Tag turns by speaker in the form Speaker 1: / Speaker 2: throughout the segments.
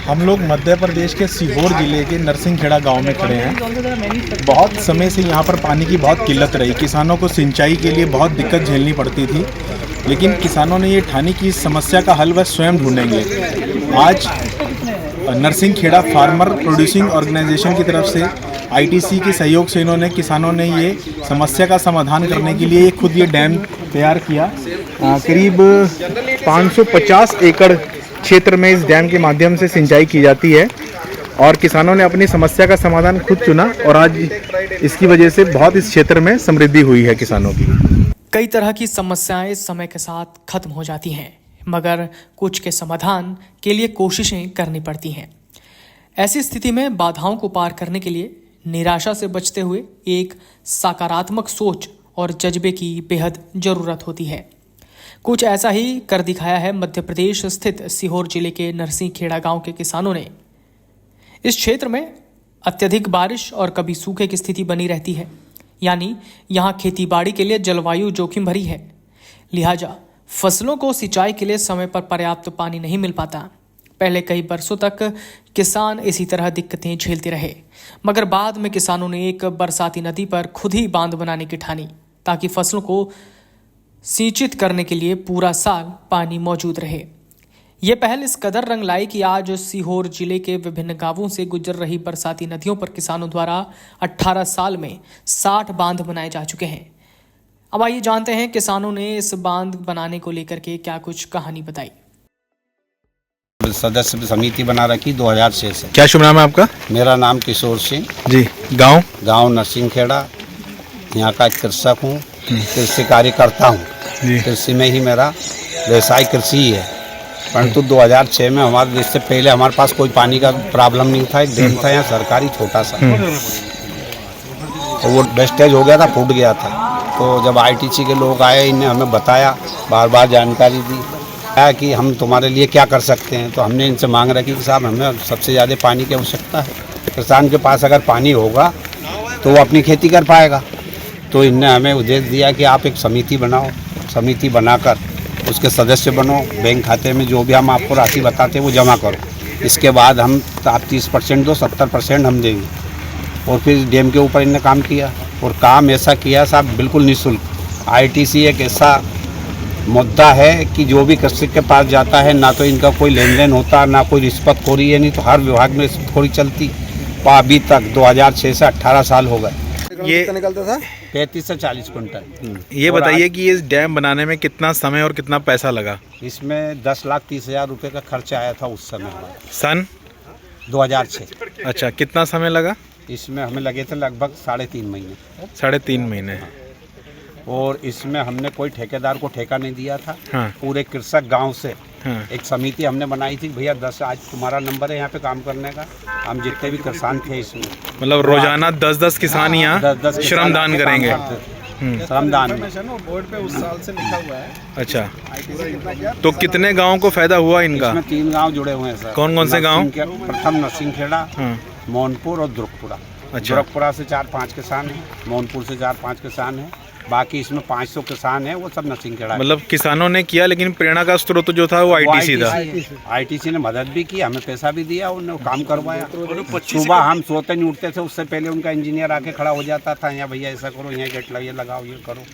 Speaker 1: हम लोग मध्य प्रदेश के सीहोर जिले के नरसिंहखेड़ा गांव में खड़े हैं। बहुत समय से यहाँ पर पानी की बहुत किल्लत रही। किसानों को सिंचाई के लिए बहुत दिक्कत झेलनी पड़ती थी, लेकिन किसानों ने ये ठानी कि इस समस्या का हल वह स्वयं ढूंढेंगे। आज नरसिंहखेड़ा फार्मर प्रोड्यूसिंग ऑर्गेनाइजेशन की तरफ से आईटीसी के सहयोग से किसानों ने ये समस्या का समाधान करने के लिए खुद ये डैम तैयार किया। करीब 550 एकड़ क्षेत्र में इस डैम के माध्यम से सिंचाई की जाती है और किसानों ने अपनी समस्या का समाधान खुद चुना और आज इसकी वजह से बहुत इस क्षेत्र में समृद्धि हुई है किसानों की।
Speaker 2: कई तरह की समस्याएं समय के साथ खत्म हो जाती हैं, मगर कुछ के समाधान के लिए कोशिशें करनी पड़ती हैं। ऐसी स्थिति में बाधाओं को पार करने के लिए निराशा से बचते हुए एक सकारात्मक सोच और जज्बे की बेहद जरूरत होती है। कुछ ऐसा ही कर दिखाया है मध्य प्रदेश स्थित सीहोर जिले के नरसिंहखेड़ा गांव के किसानों ने। इस क्षेत्र में अत्यधिक बारिश और कभी सूखे की स्थिति बनी रहती है, यानी यहां खेतीबाड़ी के लिए जलवायु जोखिम भरी है। लिहाजा फसलों को सिंचाई के लिए समय पर पर्याप्त पानी नहीं मिल पाता। पहले कई बरसों तक किसान इसी तरह दिक्कतें झेलते रहे, मगर बाद में किसानों ने एक बरसाती नदी पर खुद ही बांध बनाने की ठानी, ताकि फसलों को सिंचित करने के लिए पूरा साल पानी मौजूद रहे। ये पहल इस कदर रंग लाई कि आज सीहोर जिले के विभिन्न गांवों से गुजर रही बरसाती नदियों पर किसानों द्वारा 18 साल में 60 बांध बनाए जा चुके हैं। अब आइए जानते हैं किसानों ने इस बांध बनाने को लेकर के क्या कुछ कहानी बताई।
Speaker 3: सदस्य समिति बना रखी 2006 से।
Speaker 1: क्या शुभ नाम है आपका?
Speaker 3: मेरा नाम किशोर सिंह
Speaker 1: जी। गांव
Speaker 3: नरसिंहखेड़ा, यहाँ का कृषक हूँ, कृषि कार्य करता हूँ। कृषि में ही मेरा व्यवसाय कृषि ही है। परंतु 2006 में हमारे, इससे पहले हमारे पास कोई पानी का प्रॉब्लम नहीं था। एक डैम था यहाँ सरकारी छोटा सा, तो वो वेस्टेज हो गया था, फूट गया था। तो जब आईटीसी के लोग आए, इन्हें हमें बताया, बार बार जानकारी दी कि हम तुम्हारे लिए क्या कर सकते हैं। तो हमने इनसे मांग रखी कि साहब हमें सबसे ज़्यादा पानी की आवश्यकता है। किसान के पास अगर पानी होगा तो वो अपनी खेती कर पाएगा। तो इनने हमें उद्देश्य दिया कि आप एक समिति बनाओ, समिति बनाकर उसके सदस्य बनो, बैंक खाते में जो भी हम आपको राशि बताते हैं वो जमा करो। इसके बाद हम आप 30% दो, 70% हम देंगे। और फिर डैम के ऊपर इनने काम किया और काम ऐसा किया साहब बिल्कुल निःशुल्क। आईटीसी एक ऐसा मुद्दा है कि जो भी कृषक के पास जाता है, ना तो इनका कोई लेन देन होता, ना कोई रिश्वतखोरी है, नहीं तो हर विभाग में रिश्वतखोरी चलती। तो अभी तक 2006 से 18 साल हो गए।
Speaker 1: ये
Speaker 3: निकलता था 35 से 40 क्विंटल।
Speaker 1: ये बताइए कि इस डैम बनाने में कितना समय और कितना पैसा लगा?
Speaker 3: इसमें 10,30,000 रुपये का खर्चा आया था उस समय,
Speaker 1: सन
Speaker 3: 2006।
Speaker 1: अच्छा, कितना समय लगा?
Speaker 3: इसमें हमें लगे थे लगभग 3.5 महीने।
Speaker 1: 3.5 महीने।
Speaker 3: और इसमें हमने कोई ठेकेदार को ठेका नहीं दिया था।
Speaker 1: हाँ।
Speaker 3: पूरे कृषक गांव से
Speaker 1: हाँ।
Speaker 3: एक समिति हमने बनाई थी। भैया 10 आज तुम्हारा नंबर है यहाँ पे काम करने का। हम जितने भी किसान थे इसमें,
Speaker 1: मतलब रोजाना 10-10 किसान यहाँ
Speaker 3: 10
Speaker 1: श्रमदान करेंगे।
Speaker 3: श्रमदान में
Speaker 4: बोर्ड पे उस साल से लिखा हुआ है।
Speaker 1: अच्छा, तो कितने गाँव को फायदा हुआ इनका?
Speaker 3: इसमें 3 गांव जुड़े हुए हैं सर।
Speaker 1: कौन कौन से गाँव?
Speaker 3: प्रथम नरसिंहखेड़ा,
Speaker 1: हाँ।
Speaker 3: मोहनपुर और दुर्गपुरा।
Speaker 1: अच्छा।
Speaker 3: दुर्गपुरा से 4-5 किसान हैं, मोहनपुर से 4-5 किसान हैं, बाकी इसमें 500 किसान हैं, वो सब नरसिंहखेड़ा।
Speaker 1: मतलब किसानों ने किया, लेकिन प्रेरणा का स्रोत जो था वो आईटीसी था।
Speaker 3: आईटीसी ने मदद भी की, हमें पैसा भी दिया, उन्होंने काम करवाया। सुबह हम सोते नहीं उठते थे, उससे पहले उनका इंजीनियर आके खड़ा हो जाता था, यहाँ भैया ऐसा करो, यहाँ गेट लगाओ, ये करो।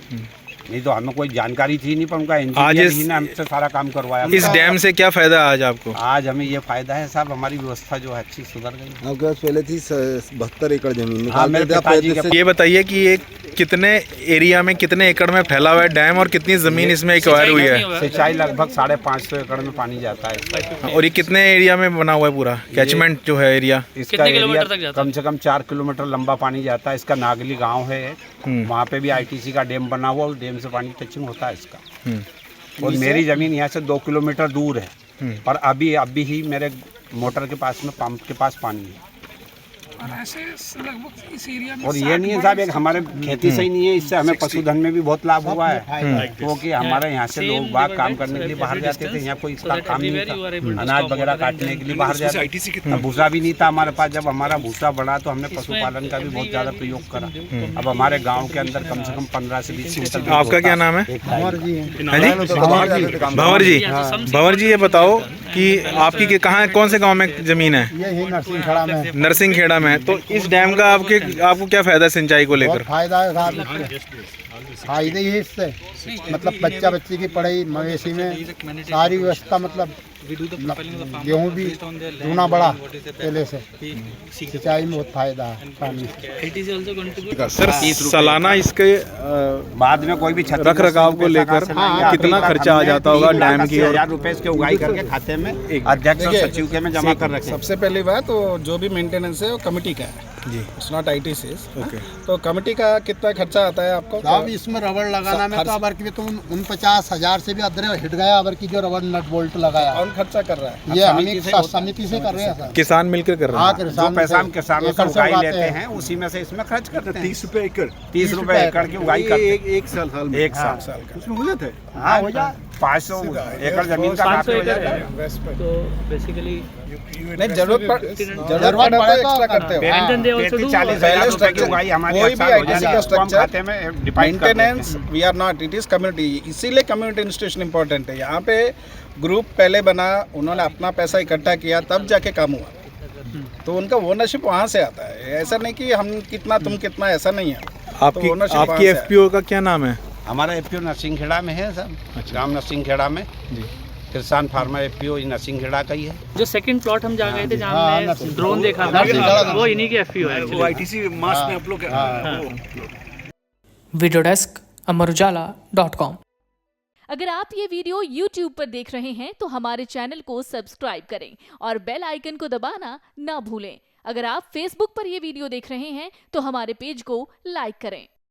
Speaker 3: नहीं तो हमें कोई जानकारी थी नहीं, पर उनका इंजीनियर ही ने हमसे सारा काम करवाया।
Speaker 1: इस डैम से क्या फायदा आज आपको?
Speaker 3: आज हमें ये फायदा है साहब, हमारी व्यवस्था जो है अच्छी सुधर गई।
Speaker 4: आपके पास पहले थी 72 एकड़ जमीन।
Speaker 3: हाँ, मेरे पिताजी के।
Speaker 1: ये बताइए कि ये कितने एरिया में, कितने एकड़ में फैला हुआ है डैम और कितनी जमीन इसमें एक्वायर हुई है?
Speaker 3: सिंचाई लगभग 550 एकड़ में पानी जाता है।
Speaker 1: और ये कितने एरिया में बना हुआ है पूरा कैचमेंट जो है एरिया?
Speaker 3: इसका एरिया कम से कम 4 किलोमीटर लंबा पानी जाता है। इसका नागली गांव है, वहाँ पे भी आईटीसी का डैम बना हुआ, उस डैम से पानी टचिंग होता है इसका। और मेरी ज़मीन यहाँ से 2 किलोमीटर दूर है, पर अभी ही मेरे मोटर के पास में, पंप के पास पानी है।
Speaker 5: और ऐसे लगभग इस एरिया में
Speaker 3: और ये नहीं है साहब, एक हमारे खेती से ही नहीं है, इससे हमें पशुधन में भी बहुत लाभ हुआ है। क्योंकि हमारे यहाँ से लोग बाग काम करने के लिए बाहर जाते थे, यहाँ कोई इसका काम नहीं था, अनाज वगैरह काटने के लिए बाहर जाते थे। भूसा भी नहीं था हमारे पास। जब हमारा भूसा बढ़ा तो हमने पशुपालन का भी बहुत ज़्यादा प्रयोग करा। अब हमारे गाँव के अंदर कम से कम 15 से 20 क्विंटल।
Speaker 1: आपका क्या नाम है? भंवर जी। भंवर जी, ये बताओ आपकी कहाँ कौन से गांव में ज़मीन है?
Speaker 6: यही नरसिंहखेड़ा में
Speaker 1: नरसिंहखेड़ा में। तो इस डैम का आपको क्या फ़ायदा है सिंचाई को लेकर?
Speaker 6: बहुत फायदा है साहब इससे, फायदे ही इससे मतलब बच्ची की पढ़ाई, मवेशी में सारी व्यवस्था, मतलब गेहूँ भी दूना बड़ा पहले से, सिंचाई में बहुत फायदा है पानी से।
Speaker 1: सर सालाना इसके
Speaker 3: बाद में कोई भी
Speaker 1: रख रखाव को लेकर कितना खर्चा आ जाता होगा डैम की?
Speaker 3: 1000 रुपए इसके उगाई करके खाते में अध्यक्ष और सचिव के में जमा कर रखे।
Speaker 7: सबसे पहली बात तो जो भी मेंटेनेंस है वो कमेटी का है जी, इट्स नॉट ITC।
Speaker 1: ओके,
Speaker 7: तो कमेटी का कितना खर्चा आता है आपको?
Speaker 6: साहब इसमें रबड़ लगाना में तो अबर की तो 49,000 से भी अदरे हिट गया, अबर की जो रबड़ नट बोल्ट लगाया।
Speaker 7: कौन खर्चा कर रहा है?
Speaker 6: ये हम एक समिति से कर रहे हैं सर।
Speaker 1: किसान मिलकर कर रहे हैं।
Speaker 3: जो पैसा हम किसानों से उगाई लेते हैं उसी में से इसमें खर्च करते हैं।
Speaker 4: 30 रुपए एकड़,
Speaker 3: 30 रुपए एकड़ की उगाई करते हैं।
Speaker 4: एक साल में,
Speaker 3: एक साल
Speaker 7: का
Speaker 4: उसमें हो जाता है।
Speaker 3: हाँ हो जाए 500 एकड़ जमीन का काफी हो जाता है।
Speaker 7: नहीं, जरूरत पड़े तो एक्स्ट्रा करते हो।
Speaker 3: 40,000 रुपए की उगाई हमारे
Speaker 7: कोई भी
Speaker 3: साल हो
Speaker 7: ITC
Speaker 3: जाएगा,
Speaker 7: का
Speaker 3: उसको हम
Speaker 7: स्ट्रक्चर
Speaker 3: खाते में डिपाइट करते हैं।
Speaker 7: Maintenance we are not, it is community, इसीलिए कम्युनिटी इंस्टीट्यूशन इंपॉर्टेंट है। यहाँ पे ग्रुप पहले बना, उन्होंने अपना पैसा इकट्ठा किया, तब जाके काम हुआ। तो उनका ओनरशिप वहाँ से आता है, ऐसा नहीं कि हम कितना तुम कितना, ऐसा नहीं है।
Speaker 1: आपकी FPO का क्या नाम है?
Speaker 3: हमारा FPO नरसिंहखेड़ा में है सर, गाँव नरसिंहखेड़ा में जी। किसान फार्मर FPO नरसिंहखेड़ा का ही है।
Speaker 8: जो सेकंड प्लॉट हम जा गए थे जहाँ हमने ड्रोन देखा था, वो इन्हीं के FPO है।
Speaker 4: वो ITC मास में अपलोड
Speaker 2: वीडियो डेस्क अमरउजाला.com।
Speaker 9: अगर आप ये वीडियो YouTube पर देख रहे हैं तो हमारे चैनल को सब्सक्राइब करें और बेल आइकन को दबाना ना भूलें। अगर आप Facebook पर ये वीडियो देख रहे हैं तो हमारे पेज को लाइक करें।